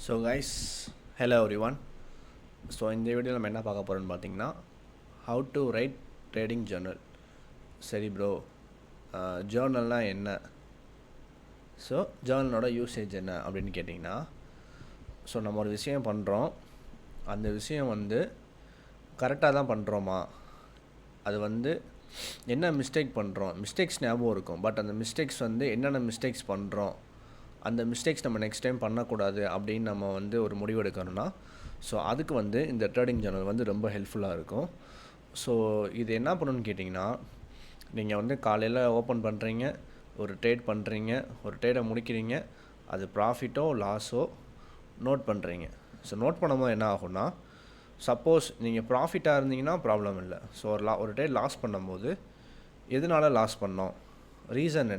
So guys, hello every one. So இந்த வீடியோவில் நம்ம என்ன பார்க்க போகிறோன்னு பார்த்தீங்கன்னா, how to right trading Journal. சரி ப்ரோ, ஜேர்னல்னால் என்ன? ஸோ ஜேர்னலோட யூசேஜ் என்ன அப்படின்னு கேட்டிங்கன்னா, ஸோ நம்ம ஒரு விஷயம் பண்ணுறோம், அந்த விஷயம் கரெக்டாக தான் பண்ணுறோமா, அது என்ன மிஸ்டேக் பண்ணுறோம், மிஸ்டேக்ஸ் ஞாபகம் இருக்கும், பட் அந்த மிஸ்டேக்ஸ் என்னென்ன மிஸ்டேக்ஸ் பண்ணுறோம், அந்த மிஸ்டேக்ஸ் நம்ம நெக்ஸ்ட் டைம் பண்ணக்கூடாது அப்படின்னு நம்ம ஒரு முடிவு எடுக்கணும்னா, ஸோ அதுக்கு இந்த ட்ரேடிங் ஜேர்னல் ரொம்ப ஹெல்ப்ஃபுல்லாக இருக்கும். ஸோ இது என்ன பண்ணணும்னு கேட்டிங்கன்னா, நீங்கள் காலையில் ஓப்பன் பண்ணுறீங்க, ஒரு ட்ரேட் பண்ணுறீங்க, ஒரு ட்ரேடை முடிக்கிறீங்க, அது ப்ராஃபிட்டோ லாஸோ நோட் பண்ணுறீங்க. ஸோ நோட் பண்ணும்போது என்ன ஆகும்னா, சப்போஸ் நீங்கள் ப்ராஃபிட்டாக இருந்தீங்கன்னா ப்ராப்ளம் இல்லை. ஸோ ஒரு ட்ரேட் லாஸ் பண்ணும்போது எதனால் லாஸ் பண்ணோம், ரீசன்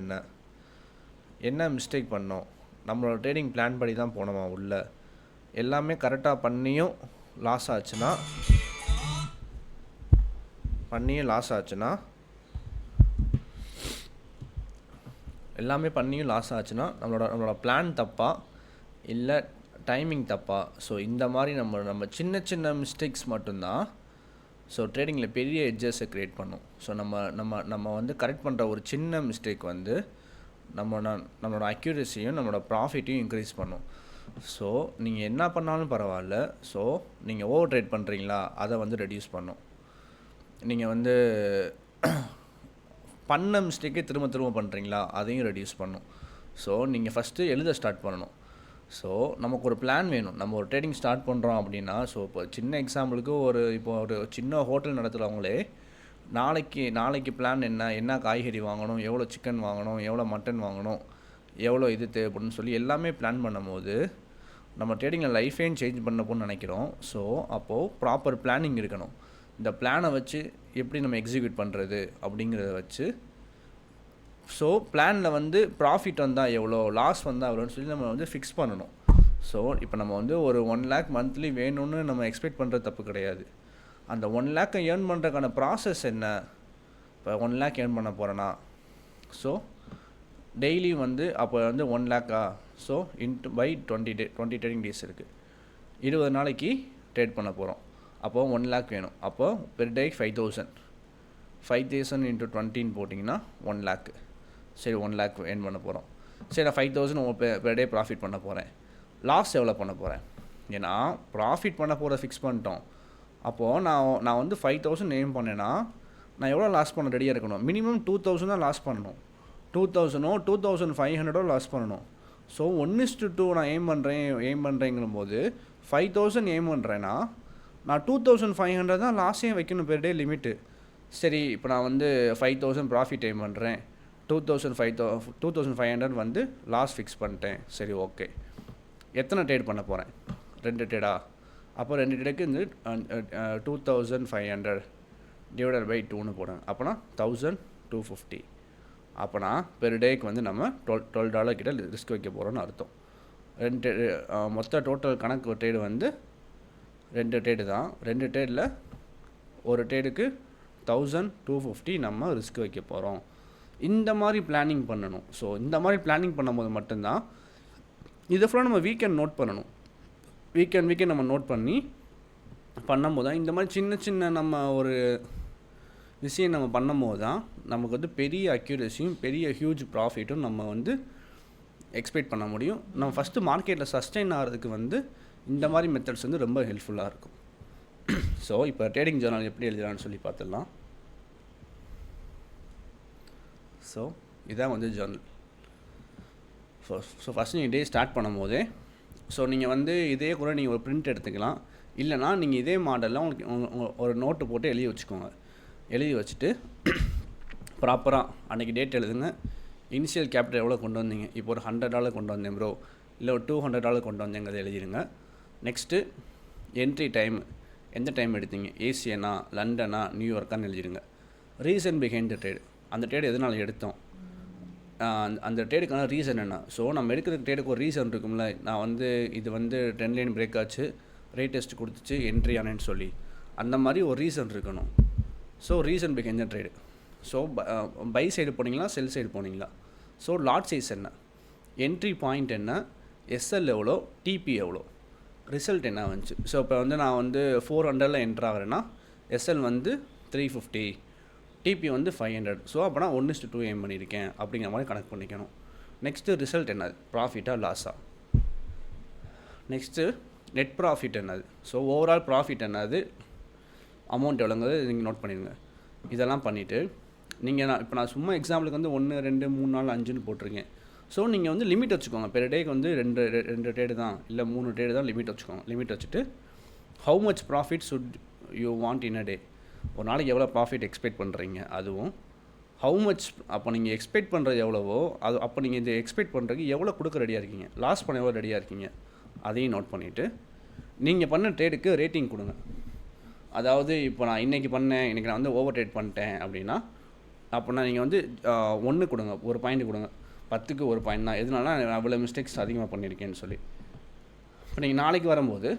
என்ன மிஸ்டேக் பண்ணோம், நம்மளோட ட்ரேடிங் பிளான் படி தான் போனோமா, உள்ள எல்லாமே கரெக்டாக பண்ணியும் லாஸ் ஆச்சுன்னா நம்மளோட பிளான் தப்பா இல்லை டைமிங் தப்பா. ஸோ இந்த மாதிரி நம்ம சின்ன சின்ன மிஸ்டேக்ஸ் மட்டும்தான் ஸோ ட்ரேடிங்கில் பெரிய எட்ஜஸை க்ரியேட் பண்ணும். ஸோ நம்ம கரெக்ட் பண்ணுற ஒரு சின்ன மிஸ்டேக் நம்மளோட அக்யூரஸியும் நம்மளோட ப்ராஃபிட்டையும் இன்க்ரீஸ் பண்ணும். ஸோ நீங்கள் என்ன பண்ணாலும் பரவாயில்ல, ஸோ நீங்கள் ஓவர் ட்ரேட் பண்ணுறீங்களா, அதை ரெடியூஸ் பண்ணும். நீங்கள் பண்ண மிஸ்டேக்கே திரும்ப திரும்ப பண்ணுறீங்களா, அதையும் ரெடியூஸ் பண்ணும். ஸோ நீங்கள் ஃபஸ்ட்டு எழுத ஸ்டார்ட் பண்ணணும். ஸோ நமக்கு ஒரு பிளான் வேணும். நம்ம ஒரு ட்ரேடிங் ஸ்டார்ட் பண்ணுறோம் அப்படின்னா, ஸோ இப்போ சின்ன எக்ஸாம்பிளுக்கு ஒரு சின்ன ஹோட்டல் நடத்துகிறவங்களே நாளைக்கு பிளான் என்ன காய்கறி வாங்கணும், எவ்வளோ சிக்கன் வாங்கணும், எவ்வளோ மட்டன் வாங்கணும், எவ்வளோ இது தேவைப்படுன்னு சொல்லி எல்லாமே பிளான் பண்ணும்போது நம்ம ட்ரேடிங்கில் லைஃபையும் சேஞ்ச் பண்ணப்போன்னு நினைக்கிறோம். ஸோ அப்போது ப்ராப்பர் பிளானிங் இருக்கணும். இந்த பிளானை வச்சு எப்படி நம்ம எக்ஸிக்யூட் பண்ணுறது அப்படிங்கிறத வச்சு, ஸோ பிளானில் ப்ராஃபிட் வந்தால் எவ்வளோ, லாஸ் வந்தால் எவ்வளோன்னு சொல்லி நம்ம ஃபிக்ஸ் பண்ணணும். ஸோ இப்போ நம்ம ஒரு 1 lakh மந்த்லி வேணும்னு நம்ம எக்ஸ்பெக்ட் பண்ணுறது தப்பு கிடையாது. அந்த 1 lakh ஏர்ன் பண்ணுறதுக்கான ப்ராசஸ் என்ன? இப்போ 1 lakh ஏர்ன் பண்ண போகிறேன்னா, ஸோ டெய்லி அப்போ 1 lakh, so into pi 20 trading days இருக்குது, 20 நாளைக்கு ட்ரேட் பண்ண போகிறோம். அப்போது 1 lakh வேணும். அப்போது பெர் டேக்கு 5,000 இன்ட்டு 20 போட்டிங்கன்னா 1 lakh. சரி, 1 lakh ஏர்ன் பண்ண போகிறோம். சரி, நான் 5,000 பெர் டே ப்ராஃபிட் பண்ண போகிறேன். லாஸ் எவ்வளோ பண்ண போகிறேன்? ஏன்னா ப்ராஃபிட் பண்ண போகிறத ஃபிக்ஸ் பண்ணிட்டோம். அப்போது நான் 5,000 எய்ம் பண்ணேன்னா நான் எவ்வளோ லாஸ் பண்ண ரெடியாக இருக்கணும்? மினிமம் 2,000 தான் லாஸ் பண்ணணும். 2,000 2,500 லாஸ் பண்ணணும். ஸோ 1:2 நான் எய்ம் பண்ணுறேங்கும்போது 5,000 எய்ம் பண்ணுறேன்னா நான் 2,500 தான் லாஸே வைக்கணும் பெர் டே லிமிட்டு. சரி, இப்போ நான் 5,000 ப்ராஃபிட் எய்ம் பண்ணுறேன், 2,500 லாஸ் ஃபிக்ஸ் பண்ணிட்டேன். சரி, ஓகே. எத்தனை ட்ரேட் பண்ண போகிறேன்? 2 ட்ரேடா? அப்போ 2 ட்ரேடுக்கு 2,500 டிவைடட் பை 2ன்னு போடுங்க. அப்போனா 1,250. அப்போனா பெர் டேக்கு நம்ம $12 கிட்ட ரிஸ்க் வைக்க போகிறோன்னு அர்த்தம். மொத்த டோட்டல் கணக்கு ட்ரேடு 2 ட்ரேடு தான். 2 ட்ரேடில் ஒரு ட்ரேடுக்கு 1,250 நம்ம ரிஸ்க் வைக்க போகிறோம். இந்த மாதிரி பிளானிங் பண்ணணும். ஸோ இந்த மாதிரி பிளானிங் பண்ணும்போது மட்டும்தான் இதை ஃபுல்லாக நம்ம வீக்கெண்ட் நோட் பண்ணணும். வீக்கெண்ட் நம்ம நோட் பண்ணும்போது தான் இந்த மாதிரி சின்ன சின்ன நம்ம ஒரு விஷயம் நம்ம பண்ணும்போது தான் நமக்கு பெரிய அக்யூரஸியும் பெரிய ஹியூஜ் ப்ராஃபிட்டும் நம்ம எக்ஸ்பெக்ட் பண்ண முடியும். நம்ம ஃபஸ்ட்டு மார்க்கெட்டில் சஸ்டெயின் ஆகிறதுக்கு இந்த மாதிரி மெத்தட்ஸ் ரொம்ப ஹெல்ப்ஃபுல்லாக இருக்கும். ஸோ இப்போ ட்ரேடிங் ஜேர்னல் எப்படி எழுதலான்னு சொல்லி பார்த்துடலாம். ஸோ இதான் ஜேர்னல். ஸோ ஃபஸ்ட்டு நீங்கள் டே ஸ்டார்ட் பண்ணும்போதே, ஸோ நீங்கள் இதே கூட நீங்கள் ஒரு பிரிண்ட் எடுத்துக்கலாம். இல்லைனா நீங்கள் இதே மாடலில் உங்களுக்கு ஒரு நோட்டு போட்டு எழுதி வச்சுக்கோங்க. எழுதி வச்சுட்டு ப்ராப்பராக அன்றைக்கி டேட் எழுதுங்க. இனிஷியல் கேபிட்டல் எவ்வளோ கொண்டு வந்தீங்க? இப்போ ஒரு $100 கொண்டு வந்தேன் ப்ரோ, இல்லை ஒரு $200 கொண்டு வந்தேங்கிறத எழுதிடுங்க. நெக்ஸ்ட்டு என்ட்ரி டைம், எந்த டைம் எடுத்தீங்க? ஏசியனா, லண்டனா, நியூயார்க்கான்னு எழுதிடுங்க. ரீசன் பிஹைண்ட் த ட்ரேடு, அந்த ட்ரேடு எதனால் எடுத்தோம், அந்த ட்ரேடுக்கான ரீசன் என்ன? ஸோ நம்ம எடுக்கிற ட்ரேடுக்கு ஒரு ரீசன் இருக்கும்ல. நான் இது ட்ரெண்ட் லைன் பிரேக் ஆச்சு, ரேட் டெஸ்ட் கொடுத்துச்சு, என்ட்ரி ஆனேன்னு சொல்லி அந்த மாதிரி ஒரு ரீசன் இருக்கணும். So reason behind the trade. So buy side போனீங்களா, செல் சைடு போனீங்களா? ஸோ லாட் சைஸ் என்ன, என்ட்ரி பாயிண்ட் என்ன, எஸ்எல் எவ்வளோ, டிபி எவ்வளோ, ரிசல்ட் என்ன வந்துச்சு. ஸோ இப்போ வந்து நான் வந்து 400 என்ட்ரு ஆகிறேன்னா எஸ்எல் வந்து 350, டிபி வந்து 500. ஸோ அப்போனா 1:2 எய்ம் பண்ணியிருக்கேன் அப்படிங்கிற மாதிரி கணக்கு பண்ணிக்கணும். நெக்ஸ்ட்டு ரிசல்ட் என்னது, ப்ராஃபிட்டாக லாஸாக. நெக்ஸ்ட்டு நெட் ப்ராஃபிட் என்னது, ஸோ ஓவரால் ப்ராஃபிட் என்னது, அமௌண்ட் எவ்வளோங்கிறது நீங்கள் நோட் பண்ணிடுங்க. இதெல்லாம் பண்ணிவிட்டு நீங்கள் இப்போ நான் சும்மா எக்ஸாம்பிளுக்கு வந்து 1, 2, 3, 4, 5ன்னு போட்டிருக்கேன். ஸோ நீங்கள் வந்து லிமிட் வச்சுக்கோங்க. பெர் டேக்கு வந்து ரெண்டு ட்ரேடு தான், இல்லை 3 ட்ரேடு தான் லிமிட் வச்சுக்கோங்க. லிமிட் வச்சுட்டு how much profit suit you want in a day, ஒரு நாளைக்கு எவ்வளோ ப்ராஃபிட் எக்ஸ்பெக்ட் பண்ணுறீங்க, அதுவும் ஹவு மச் அப்போ நீங்கள் எக்ஸ்பெக்ட் பண்ணுறது எவ்வளவோ அது அப்போ நீங்கள் இந்த எக்ஸ்பெக்ட் பண்ணுறதுக்கு எவ்வளோ கொடுக்க ரெடியாக இருக்கீங்க, லாஸ் பண்ண எவ்வளோ ரெடியாக இருக்கீங்க, அதையும் நோட் பண்ணிவிட்டு நீங்கள் பண்ண ட்ரேடுக்கு ரேட்டிங் கொடுங்க. அதாவது இப்போ நான் இன்றைக்கி நான் வந்து ஓவர் ட்ரேட் பண்ணிட்டேன் அப்படின்னா அப்படின்னா நீங்கள் வந்து 1 கொடுங்க, ஒரு பாயிண்ட் கொடுங்க. 10க்கு ஒரு பாயிண்ட் தான். எதனால நான் அவ்வளோ மிஸ்டேக்ஸ் அதிகமாக பண்ணியிருக்கேன்னு சொல்லி. இப்போ நீங்கள் நாளைக்கு வரும்போது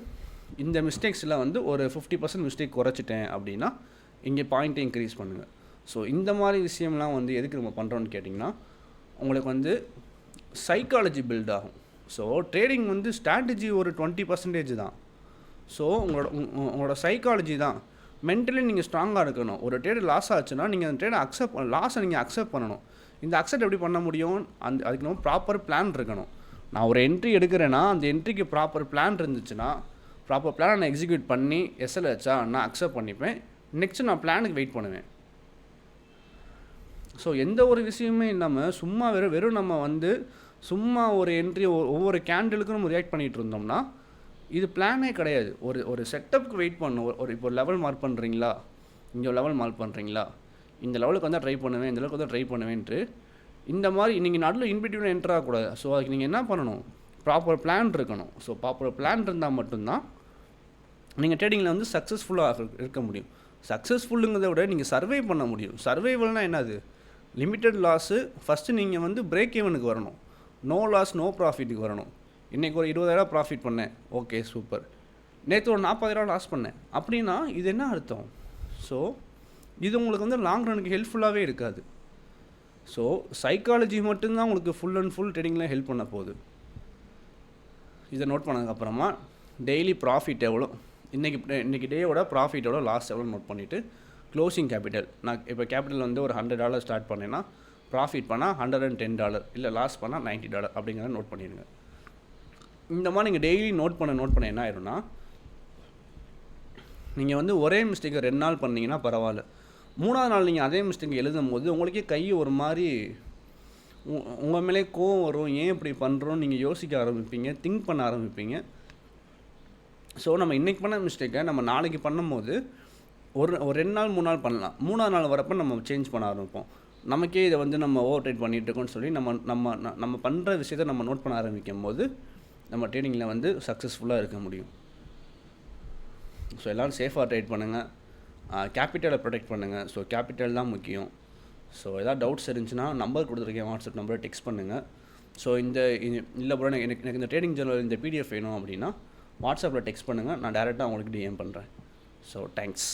இந்த மிஸ்டேக்ஸில் வந்து ஒரு 50% மிஸ்டேக் குறைச்சிட்டேன் அப்படின்னா இங்கே பாயிண்ட்டை இன்க்ரீஸ் பண்ணுங்கள். ஸோ இந்த மாதிரி விஷயம்லாம் வந்து எதுக்கு நம்ம பண்ணுறோன்னு கேட்டிங்கன்னா உங்களுக்கு வந்து சைக்காலஜி பில்ட் ஆகும். ஸோ ட்ரேடிங் வந்து ஸ்ட்ராட்டஜி ஒரு 20% தான். ஸோ உங்களோட சைக்காலஜி தான். மென்டலி நீங்கள் ஸ்ட்ராங்காக இருக்கணும். ஒரு ட்ரேடு லாஸ் ஆச்சுன்னா நீங்கள் அந்த ட்ரேடை லாஸை நீங்கள் அக்செப்ட் பண்ணணும். இந்த அக்செப்ட் எப்படி பண்ண முடியும், அதுக்கு நம்ம ப்ராப்பர் பிளான் இருக்கணும். நான் ஒரு என்ட்ரி எடுக்கிறேன்னா அந்த என்ட்ரிக்கு ப்ராப்பர் பிளான் இருந்துச்சுன்னா ப்ராப்பர் பிளானை நான் எக்ஸிக்யூட் பண்ணி எஸ்எல் வச்சா நான் அக்செப்ட் பண்ணிப்பேன். நெக்ஸ்ட்டு நான் பிளானுக்கு வெயிட் பண்ணுவேன். ஸோ எந்த ஒரு விஷயமே இல்லாமல் சும்மா வெறும் நம்ம வந்து சும்மா ஒரு என்ட்ரி ஒவ்வொரு கேண்டிலுக்கும் நம்ம ரியாக்ட் பண்ணிகிட்டு இருந்தோம்னா இது பிளானே கிடையாது. ஒரு செட்டப்புக்கு வெயிட் பண்ணணும். இப்போ லெவல் மார்க் பண்ணுறீங்களா, இங்கே லெவல் மார்க் பண்ணுறீங்களா, இந்த லெவலுக்கு வந்து ட்ரை பண்ணுவேன், இந்த லெவலுக்கு வந்து ட்ரை பண்ணுவேன்ட்டு இந்த மாதிரி நீங்கள் நடுவில் இன்பிட்வீன் என்டர் ஆகக்கூடாது. ஸோ அதுக்கு நீங்கள் என்ன பண்ணணும், ப்ராப்பர் பிளான் இருக்கணும். ஸோ ப்ராப்பர் பிளான் இருந்தால் மட்டும்தான் நீங்கள் ட்ரேடிங்கில் வந்து சக்ஸஸ்ஃபுல்லாக இருக்க முடியும். சக்ஸஸ்ஃபுல்லுங்கிறத விட நீங்கள் சர்வை பண்ண முடியும். சர்வைவல்னால் என்னது, லிமிட்டட் லாஸு ஃபஸ்ட்டு நீங்கள் வந்து பிரேக் ஈவனுக்கு வரணும். நோ லாஸ் நோ ப்ராஃபிட்டுக்கு வரணும். இன்றைக்கி ஒரு 20,000 ப்ராஃபிட் பண்ணேன், ஓகே சூப்பர். நேற்று ஒரு 40,000 லாஸ் பண்ணேன் அப்படின்னா இது என்ன அர்த்தம். ஸோ இது உங்களுக்கு வந்து லாங் ரனுக்கு ஹெல்ப்ஃபுல்லாகவே இருக்காது. ஸோ சைக்காலஜி மட்டும்தான் உங்களுக்கு ஃபுல் அண்ட் ஃபுல் ட்ரேடிங்கில் ஹெல்ப் பண்ண போகுது. இதை நோட் பண்ணதுக்கப்புறமா டெய்லி ப்ராஃபிட் எவ்வளோ, இன்றைக்கி டேயோட ப்ராஃபிட் எவ்வளோ, லாஸ் எவ்வளோ நோட் பண்ணிவிட்டு க்ளோசிங் கேபிட்டல், நான் இப்போ கேபிட்டல் வந்து ஒரு $100 ஸ்டார்ட் பண்ணேன்னா ப்ராஃபிட் பண்ணால் $110, இல்லை லாஸ் பண்ணால் $90 அப்படிங்கிறத நோட் பண்ணிடுங்க. இந்த மாதிரி நீங்கள் டெய்லி நோட் பண்ண என்ன ஆயிரும்னா நீங்கள் வந்து ஒரே மிஸ்டேக்கை 2 நாள் பண்ணிங்கன்னா பரவாயில்ல. 3ஆவது நாள் நீங்கள் அதே மிஸ்டேக் எழுதும் போது உங்களுக்கே கை ஒரு மாதிரி உங்கள் மேலே கோவம் வரும். ஏன் இப்படி பண்ணுறோன்னு நீங்கள் யோசிக்க ஆரம்பிப்பீங்க, திங்க் பண்ண ஆரம்பிப்பீங்க. ஸோ நம்ம இன்றைக்கி பண்ண மிஸ்டேக்கை நம்ம நாளைக்கு பண்ணும்போது ஒரு 2 நாள் 3 நாள் பண்ணலாம். 3ஆவது நாள் வரப்போ நம்ம சேஞ்ச் பண்ண ஆரம்பிப்போம். நமக்கே இதை வந்து நம்ம ஓவர் ட்ரேட் பண்ணிகிட்டு இருக்கோம்னு சொல்லி நம்ம பண்ணுற விஷயத்தை நம்ம நோட் பண்ண ஆரம்பிக்கும் போது நம்ம ட்ரேடிங்கில் வந்து சக்ஸஸ்ஃபுல்லாக இருக்க முடியும். ஸோ எல்லோரும் சேஃபாக ட்ரேட் பண்ணுங்கள், கேபிட்டலை ப்ரொடெக்ட் பண்ணுங்கள். ஸோ கேபிட்டல் தான் முக்கியம். ஸோ எதாவது டவுட்ஸ் இருந்துச்சுன்னா நம்பர் கொடுத்துருக்கேன், வாட்ஸ்அப் நம்பரை டெக்ஸ்ட் பண்ணுங்கள். ஸோ இல்லை ப்ரோ எனக்கு இந்த ட்ரேடிங் ஜர்னல் இந்த பிடிஎஃப் வேணும் அப்படின்னா வாட்ஸ்அப்பில் டெக்ஸ்ட் பண்ணுங்கள், நான் டேரெக்டாக உங்களுக்கு டிஎம் பண்ணுறேன். So thanks.